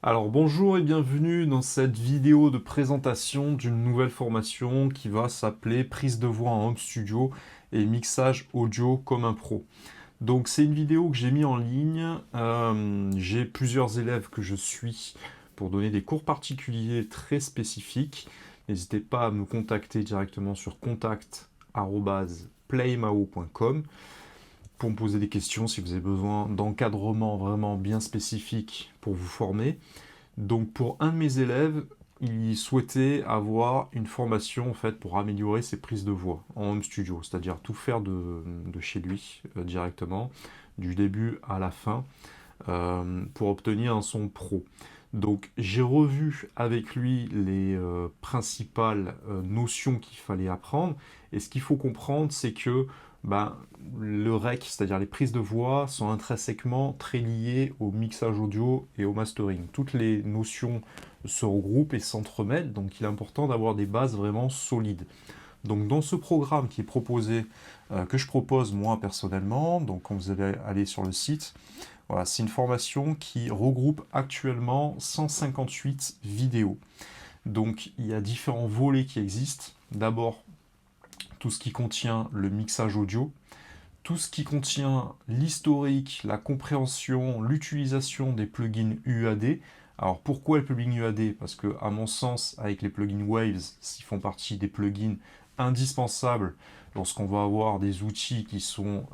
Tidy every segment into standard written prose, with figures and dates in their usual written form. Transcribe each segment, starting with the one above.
Alors bonjour et bienvenue dans cette vidéo de présentation d'une nouvelle formation qui va s'appeler prise de voix en home studio et mixage audio comme un pro. Donc c'est une vidéo que j'ai mis en ligne, j'ai plusieurs élèves que je suis pour donner des cours particuliers très spécifiques. N'hésitez pas à me contacter directement sur contact@playmao.com pour me poser des questions si vous avez besoin d'encadrement vraiment bien spécifique pour vous former. Donc pour un de mes élèves, il souhaitait avoir une formation en fait pour améliorer ses prises de voix en home studio, c'est-à-dire tout faire de chez lui directement, du début à la fin, pour obtenir un son pro. Donc j'ai revu avec lui les principales notions qu'il fallait apprendre, et ce qu'il faut comprendre, c'est que ben, le rec, c'est-à-dire les prises de voix, sont intrinsèquement très liées au mixage audio et au mastering. Toutes les notions se regroupent et s'entremêlent, donc il est important d'avoir des bases vraiment solides. Donc dans ce programme qui est proposé, que je propose moi personnellement, donc quand vous allez aller sur le site, voilà, c'est une formation qui regroupe actuellement 158 vidéos. Donc il y a différents volets qui existent. D'abord, tout ce qui contient le mixage audio, tout ce qui contient l'historique, la compréhension, l'utilisation des plugins UAD. Alors pourquoi les plugins UAD? Parce que à mon sens, avec les plugins Waves, ils font partie des plugins indispensables lorsqu'on va avoir des outils qui sont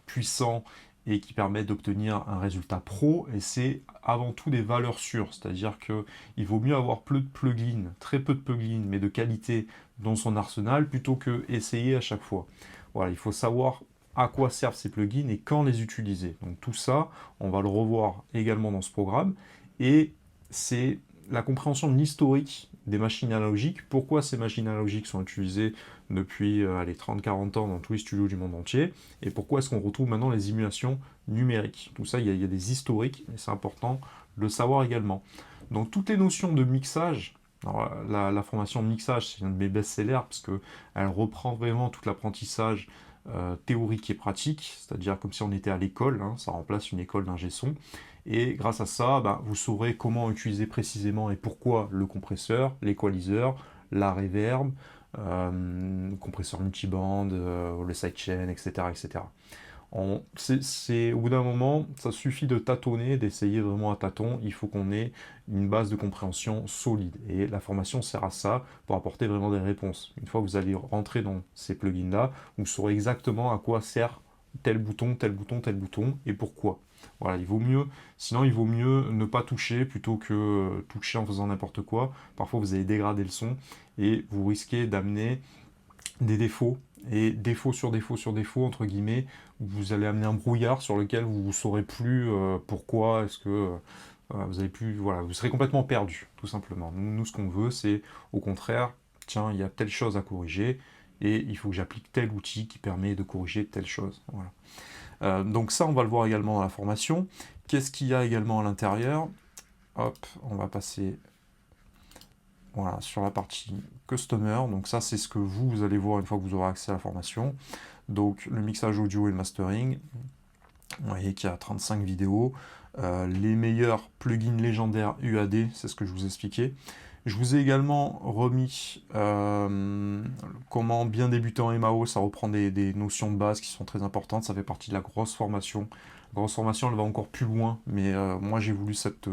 puissants et qui permettent d'obtenir un résultat pro, et c'est avant tout des valeurs sûres, c'est-à-dire qu'il vaut mieux avoir peu de plugins, très peu de plugins, mais de qualité dans son arsenal, plutôt que essayer à chaque fois. Voilà, il faut savoir à quoi servent ces plugins et quand les utiliser. Donc tout ça, on va le revoir également dans ce programme. Et c'est la compréhension de l'historique des machines analogiques, pourquoi ces machines analogiques sont utilisées depuis les 30-40 ans dans tous les studios du monde entier, et pourquoi est-ce qu'on retrouve maintenant les émulations numériques. Tout ça, il y a des historiques, et c'est important de le savoir également. Donc toutes les notions de mixage, alors, la formation de mixage, c'est un de mes best-sellers, parce qu'elle reprend vraiment tout l'apprentissage théorique et pratique, c'est-à-dire comme si on était à l'école, hein, ça remplace une école d'ingé son. Et grâce à ça, ben, vous saurez comment utiliser précisément et pourquoi le compresseur, l'équaliseur, la reverb, compresseur multiband, le sidechain, etc. etc. Au bout d'un moment, ça suffit de tâtonner, d'essayer vraiment à tâtons. Il faut qu'on ait une base de compréhension solide. Et la formation sert à ça, pour apporter vraiment des réponses. Une fois que vous allez rentrer dans ces plugins-là, vous saurez exactement à quoi sert tel bouton, tel bouton, tel bouton, et pourquoi. Voilà, sinon il vaut mieux ne pas toucher plutôt que toucher en faisant n'importe quoi. Parfois vous allez dégrader le son et vous risquez d'amener des défauts, et défaut sur défaut sur défaut, entre guillemets, vous allez amener un brouillard sur lequel vous ne saurez plus pourquoi est-ce que vous avez plus, voilà, vous serez complètement perdu, tout simplement. Nous ce qu'on veut, c'est au contraire, tiens, il y a telle chose à corriger, et il faut que j'applique tel outil qui permet de corriger telle chose. Voilà. Donc ça, on va le voir également dans la formation. Qu'est-ce qu'il y a également à l'intérieur? Hop, on va passer voilà, sur la partie Customer. Donc ça, c'est ce que vous allez voir une fois que vous aurez accès à la formation. Donc le mixage audio et le mastering. Vous voyez qu'il y a 35 vidéos. Les meilleurs plugins légendaires UAD, c'est ce que je vous expliquais. Je vous ai également remis comment bien débuter en MAO. Ça reprend des notions de base qui sont très importantes. Ça fait partie de la grosse formation. La grosse formation, elle va encore plus loin. Mais moi, j'ai voulu cette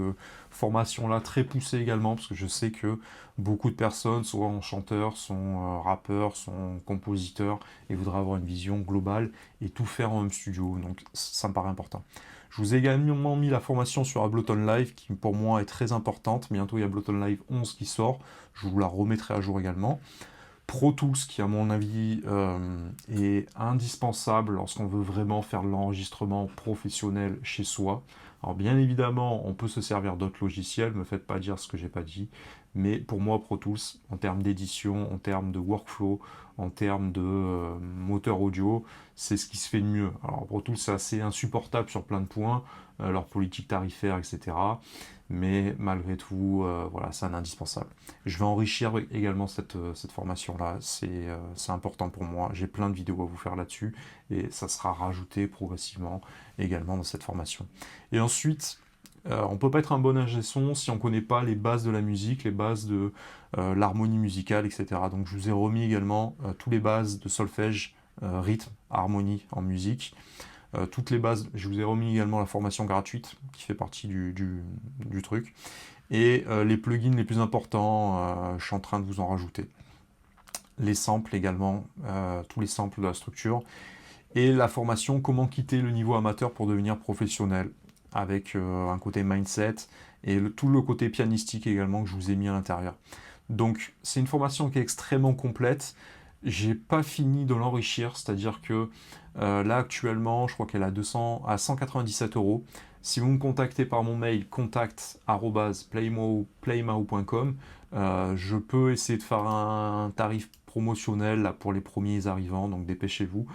formation-là très poussée également, parce que je sais que beaucoup de personnes, soit chanteurs, sont rappeurs, sont compositeurs, et voudraient avoir une vision globale et tout faire en home studio. Donc ça me paraît important. Je vous ai également mis la formation sur Ableton Live qui pour moi est très importante. Bientôt il y a Ableton Live 11 qui sort. Je vous la remettrai à jour également. Pro Tools qui à mon avis est indispensable lorsqu'on veut vraiment faire de l'enregistrement professionnel chez soi. Alors bien évidemment, on peut se servir d'autres logiciels, ne me faites pas dire ce que j'ai pas dit, mais pour moi Pro Tools, en termes d'édition, en termes de workflow, en termes de moteur audio, c'est ce qui se fait de mieux. Alors Pro Tools c'est assez insupportable sur plein de points, leur politique tarifaire, etc. Mais malgré tout, voilà, c'est un indispensable. Je vais enrichir également cette formation-là, c'est important pour moi. J'ai plein de vidéos à vous faire là-dessus, et ça sera rajouté progressivement également dans cette formation. Et ensuite, On peut pas être un bon ingé son si on connaît pas les bases de la musique, les bases de l'harmonie musicale, etc. Donc je vous ai remis également toutes les bases de solfège, rythme, harmonie en musique. Toutes les bases, je vous ai remis également la formation gratuite qui fait partie du truc. Et les plugins les plus importants, je suis en train de vous en rajouter. Les samples également, tous les samples de la structure. Et la formation comment quitter le niveau amateur pour devenir professionnel, avec un côté mindset et tout le côté pianistique également que je vous ai mis à l'intérieur. Donc c'est une formation qui est extrêmement complète. J'ai pas fini de l'enrichir, c'est-à-dire que là actuellement, je crois qu'elle est à 197 euros. Si vous me contactez par mon mail contact@playmao.com, je peux essayer de faire un tarif promotionnel là, pour les premiers arrivants, donc dépêchez-vous.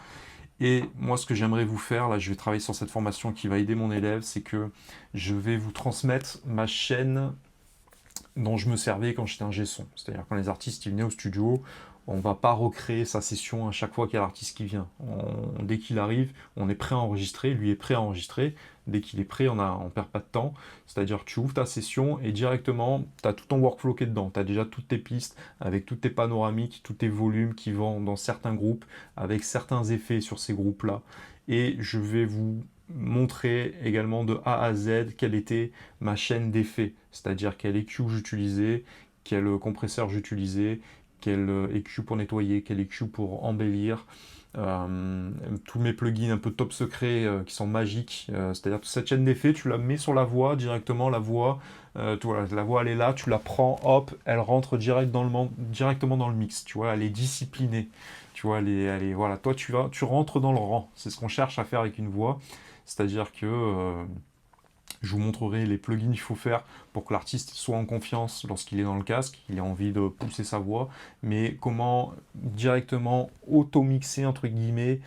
Et moi, ce que j'aimerais vous faire, là, je vais travailler sur cette formation qui va aider mon élève, c'est que je vais vous transmettre ma chaîne dont je me servais quand j'étais ingé son. C'est-à-dire quand les artistes ils venaient au studio, on ne va pas recréer sa session à chaque fois qu'il y a l'artiste qui vient. Dès qu'il arrive, on est prêt à enregistrer, lui est prêt à enregistrer. Dès qu'il est prêt, on ne perd pas de temps. C'est-à-dire que tu ouvres ta session et directement, tu as tout ton workflow qui est dedans. Tu as déjà toutes tes pistes, avec toutes tes panoramiques, tous tes volumes qui vont dans certains groupes, avec certains effets sur ces groupes-là. Et je vais vous montrer également de A à Z quelle était ma chaîne d'effets, c'est-à-dire quel EQ j'utilisais, quel compresseur j'utilisais, quel EQ pour nettoyer, quel EQ pour embellir, tous mes plugins un peu top secret qui sont magiques, c'est-à-dire toute cette chaîne d'effets, tu la mets sur la voix directement, la voix, la voix elle est là, tu la prends, hop, elle rentre directement dans le mix, tu vois, elle est disciplinée, tu vois, voilà, toi tu rentres dans le rang, c'est ce qu'on cherche à faire avec une voix, c'est-à-dire que je vous montrerai les plugins qu'il faut faire pour que l'artiste soit en confiance lorsqu'il est dans le casque, qu'il ait envie de pousser sa voix, mais comment directement auto-mixer, entre guillemets,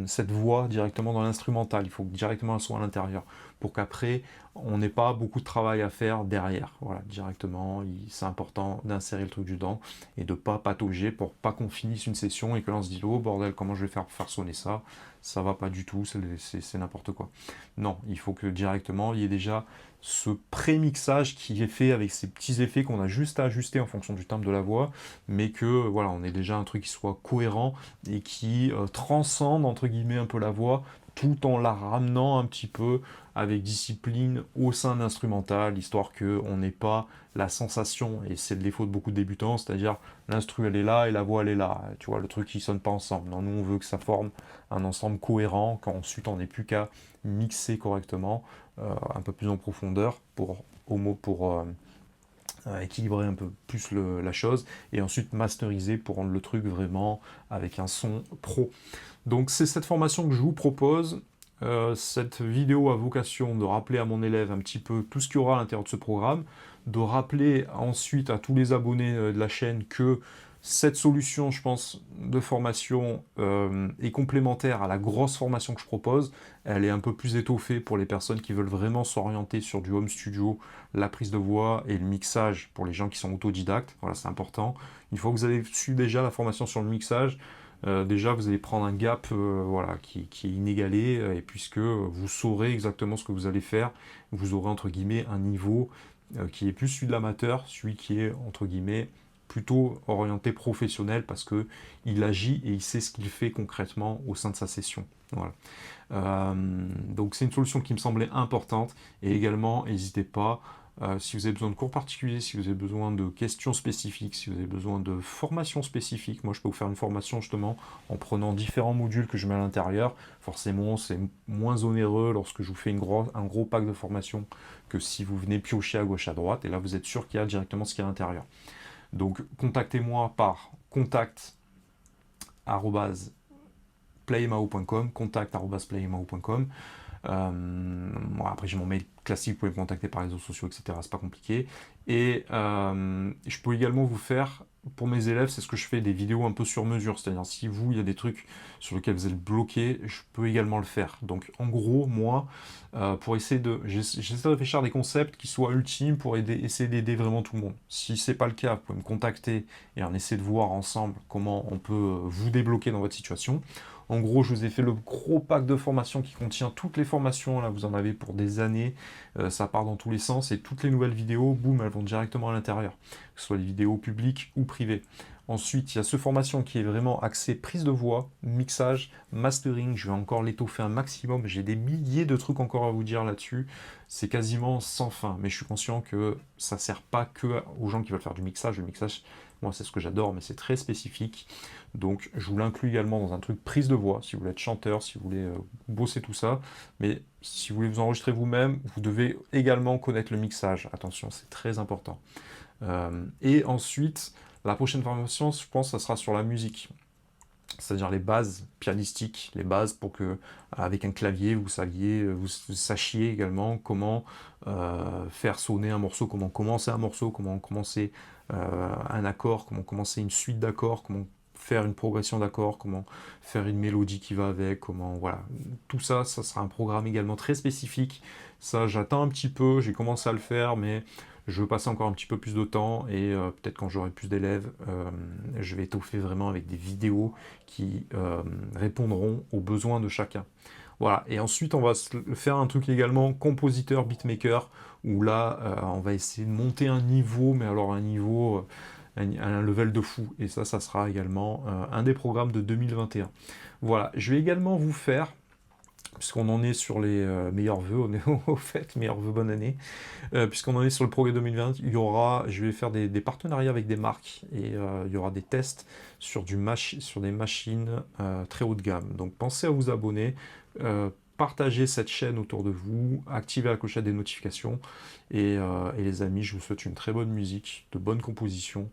cette voix directement dans l'instrumental. Il faut que directement elle soit à l'intérieur, pour qu'après, on n'ait pas beaucoup de travail à faire derrière. Voilà, directement, c'est important d'insérer le truc dedans et de ne pas patauger pour pas qu'on finisse une session et que l'on se dise « Oh bordel, comment je vais faire pour faire sonner ça ?» Ça va pas du tout, c'est n'importe quoi. Non, il faut que directement, il y ait déjà ce pré-mixage qui est fait avec ces petits effets qu'on a juste à ajuster en fonction du timbre de la voix, mais que voilà, on ait déjà un truc qui soit cohérent et qui transcende entre guillemets un peu la voix, tout en la ramenant un petit peu avec discipline au sein de l'instrumental, histoire qu'on n'ait pas la sensation, et c'est le défaut de beaucoup de débutants, c'est-à-dire l'instru elle est là et la voix elle est là, tu vois, le truc qui sonne pas ensemble. Non, nous on veut que ça forme un ensemble cohérent, qu'ensuite on n'ait plus qu'à mixer correctement, un peu plus en profondeur pour équilibrer un peu plus la chose, et ensuite masteriser pour rendre le truc vraiment avec un son pro. Donc c'est cette formation que je vous propose. Cette vidéo a vocation de rappeler à mon élève un petit peu tout ce qu'il y aura à l'intérieur de ce programme, de rappeler ensuite à tous les abonnés de la chaîne que cette solution, je pense, de formation est complémentaire à la grosse formation que je propose. Elle est un peu plus étoffée pour les personnes qui veulent vraiment s'orienter sur du home studio, la prise de voix et le mixage pour les gens qui sont autodidactes. Voilà, c'est important. Une fois que vous avez su déjà la formation sur le mixage, déjà vous allez prendre un gap voilà, qui est inégalé, et puisque vous saurez exactement ce que vous allez faire, vous aurez entre guillemets un niveau qui est plus celui de l'amateur, celui qui est entre guillemets plutôt orienté professionnel, parce que il agit et il sait ce qu'il fait concrètement au sein de sa session. Voilà. Donc c'est une solution qui me semblait importante, et également n'hésitez pas, si vous avez besoin de cours particuliers, si vous avez besoin de questions spécifiques, si vous avez besoin de formations spécifiques, moi je peux vous faire une formation justement en prenant différents modules que je mets à l'intérieur. Forcément c'est moins onéreux lorsque je vous fais un gros pack de formation que si vous venez piocher à gauche à droite, et là vous êtes sûr qu'il y a directement ce qu'il y a à l'intérieur. Donc contactez-moi par contact@playmao.com, contact@playmao.com. Bon, après j'ai mon mail classique, vous pouvez me contacter par les réseaux sociaux, etc. C'est pas compliqué. Et je peux également vous faire, pour mes élèves, c'est ce que je fais, des vidéos un peu sur mesure. C'est-à-dire si vous, il y a des trucs sur lesquels vous êtes bloqué, je peux également le faire. Donc en gros, moi, pour essayer j'essaie de réfléchir à des concepts qui soient ultimes pour essayer d'aider vraiment tout le monde. Si c'est pas le cas, vous pouvez me contacter et on essaie de voir ensemble comment on peut vous débloquer dans votre situation. En gros, je vous ai fait le gros pack de formations qui contient toutes les formations. Là, vous en avez pour des années. Ça part dans tous les sens et toutes les nouvelles vidéos, boum, elles vont directement à l'intérieur, que ce soit les vidéos publiques ou privées. Ensuite, il y a ce formation qui est vraiment axé prise de voix, mixage, mastering. Je vais encore l'étoffer un maximum. J'ai des milliers de trucs encore à vous dire là-dessus. C'est quasiment sans fin. Mais je suis conscient que ça ne sert pas que aux gens qui veulent faire du mixage. Le mixage, moi, c'est ce que j'adore, mais c'est très spécifique. Donc, je vous l'inclus également dans un truc prise de voix. Si vous voulez être chanteur, si vous voulez bosser tout ça. Mais si vous voulez vous enregistrer vous-même, vous devez également connaître le mixage. Attention, c'est très important. Et ensuite, la prochaine formation, je pense, ça sera sur la musique. C'est-à-dire les bases pianistiques, les bases pour que, avec un clavier, vous sachiez également comment faire sonner un morceau, comment commencer un morceau, comment commencer un accord, comment commencer une suite d'accords, comment faire une progression d'accords, comment faire une mélodie qui va avec, comment, voilà. Tout ça, ça sera un programme également très spécifique. Ça, j'attends un petit peu, j'ai commencé à le faire, mais je veux passer encore un petit peu plus de temps et peut-être quand j'aurai plus d'élèves, je vais étoffer vraiment avec des vidéos qui répondront aux besoins de chacun. Voilà, et ensuite on va faire un truc également compositeur, beatmaker, où là on va essayer de monter un niveau, mais alors un niveau, un level de fou. Et ça sera également un des programmes de 2021. Voilà, je vais également vous faire, puisqu'on en est sur les meilleurs vœux, on est au fait, meilleurs vœux, bonne année, puisqu'on en est sur le progrès 2020, je vais faire des partenariats avec des marques et il y aura des tests sur des machines très haut de gamme. Donc pensez à vous abonner, partagez cette chaîne autour de vous, activez la clochette des notifications et les amis, je vous souhaite une très bonne musique, de bonnes compositions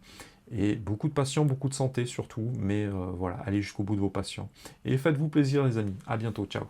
et beaucoup de patience, beaucoup de santé surtout, mais voilà, allez jusqu'au bout de vos patients. Et faites-vous plaisir les amis, à bientôt, ciao.